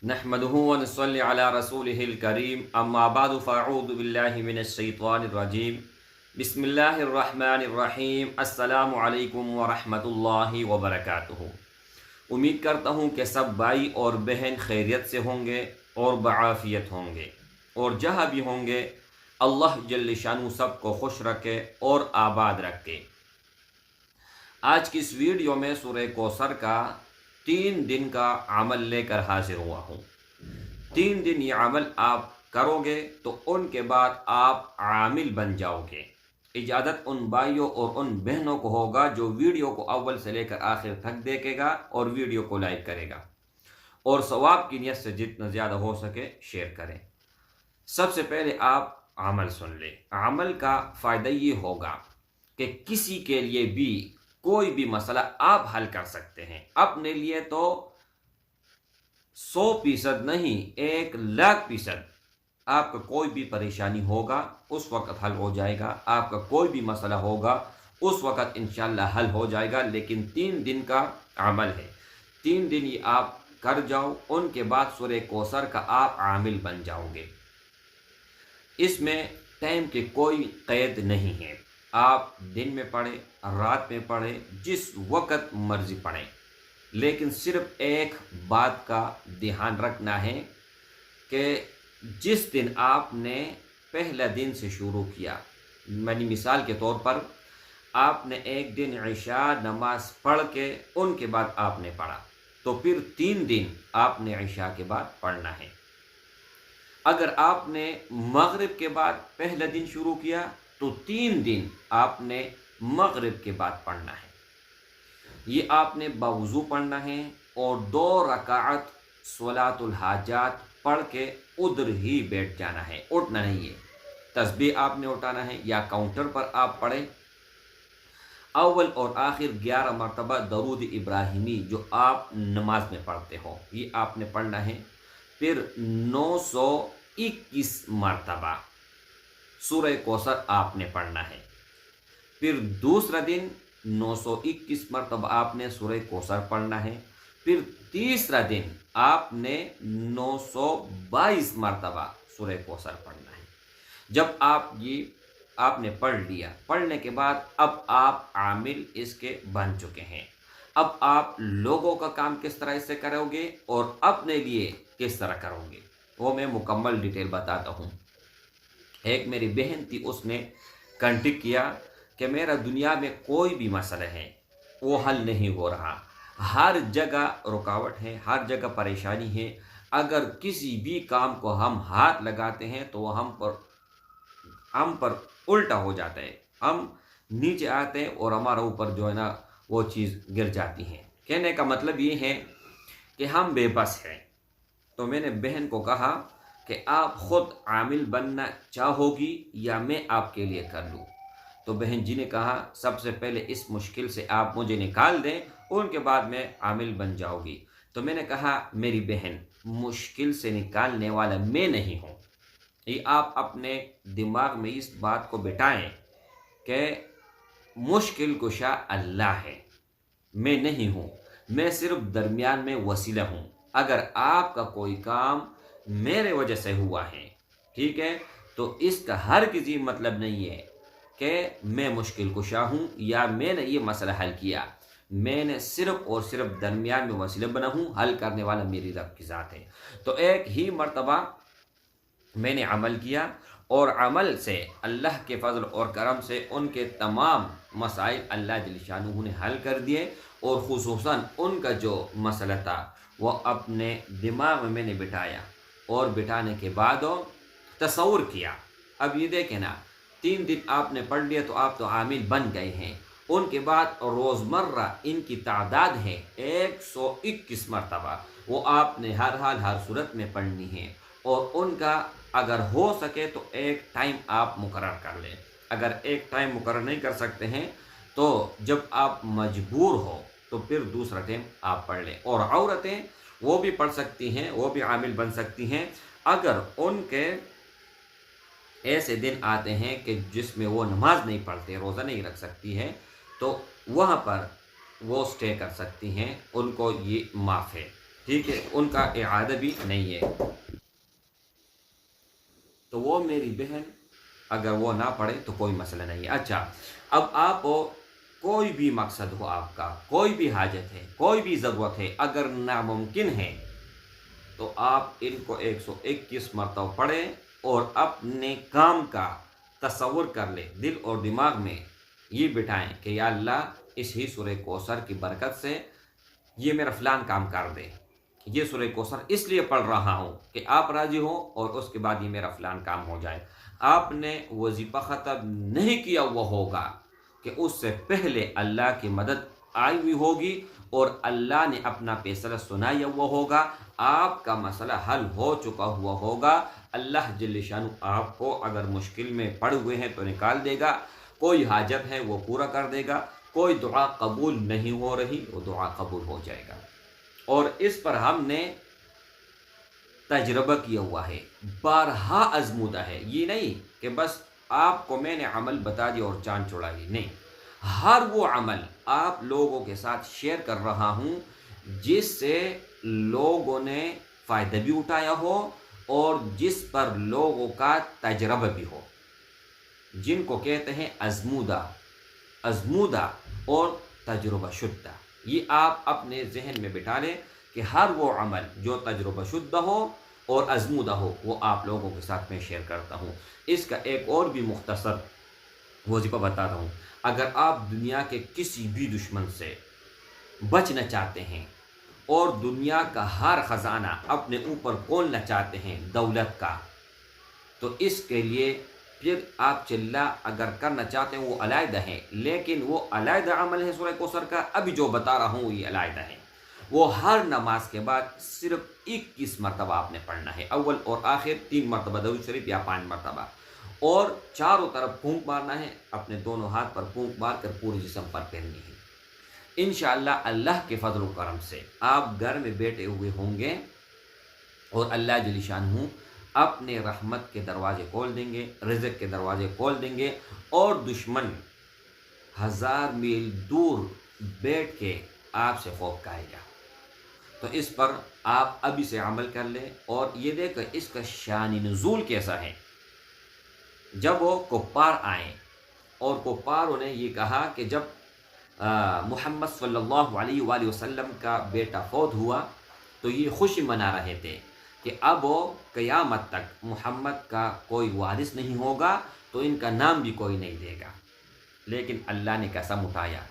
नहमदुहु व नसल्ली अला रसूलिहिल करीम अम्मा बादु फ़अऊज़ु बिल्लाहि मिनश शैतानिर रजीम बिस्मिल्लाहिर रहमानिर रहीम अस्सलामु अलैकुम व रहमतुल्लाहि व बरकातुहू। उम्मीद करता हूँ कि सब भाई और बहन खैरियत से होंगे और बआफ़ियत होंगे, और जहाँ भी होंगे अल्लाह जल्ल शानु सबको खुश रखे और आबाद रखे। आज की इस वीडियो में सूरह कौसर का 3 दिन का अमल लेकर हाजिर हुआ हूँ। 3 दिन ये अमल आप करोगे तो उनके बाद आप आमिल बन जाओगे। इजाज़त उन भाइयों और उन बहनों को होगा जो वीडियो को अव्वल से लेकर आखिर तक देखेगा और वीडियो को लाइक करेगा, और सवाब की नियत से जितना ज़्यादा हो सके शेयर करें। सबसे पहले आप अमल सुन लें। अमल का फ़ायदा ये होगा कि किसी के लिए भी कोई भी मसला आप हल कर सकते हैं। अपने लिए तो 100% नहीं, 1,00,000% आपका कोई भी परेशानी होगा उस वक़्त हल हो जाएगा। आपका कोई भी मसला होगा उस वक़्त इंशाअल्लाह हल हो जाएगा। लेकिन 3 दिन का अमल है, 3 दिन ये आप कर जाओ, उनके बाद सूरह कौसर का आप आमिल बन जाओगे। इसमें टाइम की कोई क़ैद नहीं है। आप दिन में पढ़ें, रात में पढ़ें, जिस वक़्त मर्ज़ी पढ़ें, लेकिन सिर्फ़ एक बात का ध्यान रखना है कि जिस दिन आपने पहला दिन से शुरू किया, यानी मिसाल के तौर पर आपने एक दिन इशा नमाज पढ़ के उनके बाद आपने पढ़ा, तो फिर 3 दिन आपने इशा के बाद पढ़ना है। अगर आपने मगरिब के बाद पहला दिन शुरू किया तो 3 दिन आपने मगरिब के बाद पढ़ना है। ये आपने बावुज़ू पढ़ना है और 2 रकात सलातुल हाजात पढ़ के उधर ही बैठ जाना है, उठना नहीं है। तस्बीह आपने उठाना है या काउंटर पर आप पढ़ें। अव्वल और आखिर 11 मरतबा दरूद इब्राहिमी जो आप नमाज में पढ़ते हो ये आपने पढ़ना है। फिर 921 मरतबा सूरह कौसर आपने पढ़ना है। फिर दूसरा दिन 921 मरतबा आपने सूरह कौसर पढ़ना है। फिर तीसरा दिन आपने 922 मरतबा सूरह कौसर पढ़ना है। जब आप ये आपने पढ़ लिया, पढ़ने के बाद अब आप आमिल इसके बन चुके हैं। अब आप लोगों का काम किस तरह से करोगे और अपने लिए किस तरह करोगे वो मैं मुकम्मल डिटेल बताता हूँ। एक मेरी बहन थी, उसने कंटेक्ट किया कि मेरा दुनिया में कोई भी मसला है वो हल नहीं हो रहा, हर जगह रुकावट है, हर जगह परेशानी है। अगर किसी भी काम को हम हाथ लगाते हैं तो हम पर उल्टा हो जाता है, हम नीचे आते हैं और हमारा ऊपर जो है ना वो चीज़ गिर जाती है। कहने का मतलब ये है कि हम बेबस हैं। तो मैंने बहन को कहा कि आप ख़ुद आमिल बनना चाहोगी या मैं आपके लिए कर लूँ। तो बहन जी ने कहा सबसे पहले इस मुश्किल से आप मुझे निकाल दें, उनके बाद मैं आमिल बन जाऊँगी। तो मैंने कहा मेरी बहन, मुश्किल से निकालने वाला मैं नहीं हूँ। ये आप अपने दिमाग में इस बात को बिठाएं कि मुश्किल कुशा अल्लाह है, मैं नहीं हूँ। मैं सिर्फ दरमियान में वसीला हूँ। अगर आपका कोई काम मेरे वजह से हुआ है, ठीक है, तो इसका हर किसी मतलब नहीं है कि मैं मुश्किल कुशा हूँ या मैंने ये मसला हल किया। मैंने सिर्फ और सिर्फ दरमियान में वसीला बना हूँ, हल करने वाला मेरी रब की ज़ात है। तो एक ही मर्तबा मैंने अमल किया और अमल से अल्लाह के फजल और करम से उनके तमाम मसाइल अल्लाह जल्ल शानुहू ने हल कर दिए, और ख़ुसूसन उनका जो मसला था वो अपने दिमाग में मैंने बिठाया, और बिठाने के बाद तसव्वुर किया। अब ये देखें ना, 3 दिन आपने पढ़ लिया तो आप तो आमिल बन गए हैं। उनके बाद रोज़मर्रा इनकी तादाद है 121 मरतबा, वो आपने हर हाल हर सूरत में पढ़नी है। और उनका अगर हो सके तो एक टाइम आप मुकर्रर कर लें। अगर एक टाइम मुकर्रर नहीं कर सकते हैं तो जब आप मजबूर हो तो फिर दूसरा टाइम आप पढ़ लें। और औरतें वो भी पढ़ सकती हैं, वो भी आमिल बन सकती हैं। अगर उनके ऐसे दिन आते हैं कि जिसमें वो नमाज नहीं पढ़ते, रोज़ा नहीं रख सकती हैं, तो वहाँ पर वो स्टे कर सकती हैं, उनको ये माफ़ है। ٹھیک ہے، ان کا اعادہ بھی نہیں ہے، تو وہ میری بہن اگر وہ نہ پڑھے تو کوئی مسئلہ نہیں ہے۔ اچھا، اب آپ کوئی بھی مقصد ہو، آپ کا کوئی بھی حاجت ہے، کوئی بھی ضرورت ہے، اگر ناممکن ہے تو آپ ان کو 121 مرتبہ پڑھیں اور اپنے کام کا تصور کر لیں، دل اور دماغ میں یہ بٹھائیں کہ یا اللہ اس ہی سورہ کوثر کی برکت سے یہ میرا فلان کام کر دے۔ یہ سورہ کوثر اس لیے پڑھ رہا ہوں کہ آپ راضی ہوں اور اس کے بعد یہ میرا فلان کام ہو جائے۔ آپ نے وظیفہ ختم نہیں کیا ہوا ہوگا کہ اس سے پہلے اللہ کی مدد آئی ہوئی ہوگی اور اللہ نے اپنا فیصلہ سنایا ہوا ہوگا، آپ کا مسئلہ حل ہو چکا ہوا ہوگا۔ اللہ جل شانہ آپ کو اگر مشکل میں پڑے ہوئے ہیں تو نکال دے گا، کوئی حاجت ہے وہ پورا کر دے گا، کوئی دعا قبول نہیں ہو رہی وہ دعا قبول ہو جائے گا۔ اور اس پر ہم نے تجربہ کیا ہوا ہے، بارہا آزمودہ ہے، یہ نہیں کہ بس آپ کو میں نے عمل بتا دیا اور چاند چڑھا دی، نہیں، ہر وہ عمل آپ لوگوں کے ساتھ شیئر کر رہا ہوں جس سے لوگوں نے فائدہ بھی اٹھایا ہو اور جس پر لوگوں کا تجربہ بھی ہو، جن کو کہتے ہیں ازمودہ اور تجربہ شدہ۔ یہ آپ اپنے ذہن میں بٹھا لیں کہ ہر وہ عمل جو تجربہ شدہ ہو اور ازمودہ ہو وہ آپ لوگوں کے ساتھ میں شیئر کرتا ہوں۔ اس کا ایک اور بھی مختصر وظیفہ بتاتا ہوں۔ اگر آپ دنیا کے کسی بھی دشمن سے بچنا چاہتے ہیں اور دنیا کا ہر خزانہ اپنے اوپر کھولنا چاہتے ہیں دولت کا، تو اس کے لیے پھر آپ چلہ اگر کرنا چاہتے ہیں وہ علیحدہ ہے، لیکن وہ علیحدہ عمل ہے سورہ کوثر کا، ابھی جو بتا رہا ہوں یہ علیحدہ ہے۔ وہ ہر نماز کے بعد صرف 21 مرتبہ آپ نے پڑھنا ہے، اول اور آخر 3 مرتبہ درود شریف یا 5 مرتبہ، اور چاروں طرف پھونک مارنا ہے، اپنے دونوں ہاتھ پر پھونک مار کر پورے جسم پر پھیرنی ہے۔ انشاءاللہ اللہ کے فضل و کرم سے آپ گھر میں بیٹھے ہوئے ہوں گے اور اللہ جل شانہ اپنے رحمت کے دروازے کھول دیں گے، رزق کے دروازے کھول دیں گے، اور دشمن 1000 میل دور بیٹھ کے آپ سے خوف کھائے گا۔ تو اس پر آپ ابھی سے عمل کر لیں اور یہ دیکھیں اس کا شان نزول کیسا ہے۔ جب وہ کفار آئیں اور کفاروں نے یہ کہا کہ جب محمد صلی اللہ علیہ وآلہ وسلم کا بیٹا فوت ہوا تو یہ خوشی منا رہے تھے کہ اب قیامت تک محمد کا کوئی وارث نہیں ہوگا تو ان کا نام بھی کوئی نہیں دے گا، لیکن اللہ نے قسم اٹھایا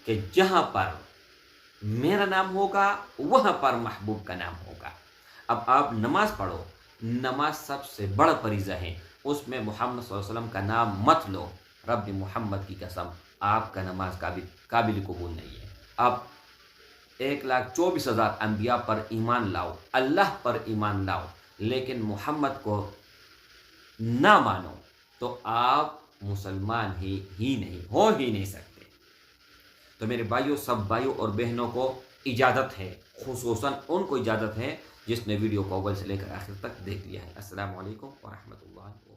کہ جہاں پر میرا نام ہوگا وہاں پر محبوب کا نام ہوگا۔ اب آپ نماز پڑھو، نماز سب سے بڑا فریضہ ہے، اس میں محمد صلی اللہ علیہ وسلم کا نام مت لو، رب محمد کی قسم آپ کا نماز قابل قبول نہیں ہے۔ اب 1,24,000 انبیاء پر ایمان لاؤ، اللہ پر ایمان لاؤ، لیکن محمد کو نہ مانو تو آپ مسلمان ہی نہیں سکتے۔ تو میرے بھائیوں، سب بھائیوں اور بہنوں کو اجازت ہے، خصوصاً ان کو اجازت ہے جس نے ویڈیو کو اول سے لے کر آخر تک دیکھ لیا ہے۔ السلام علیکم ورحمۃ اللہ۔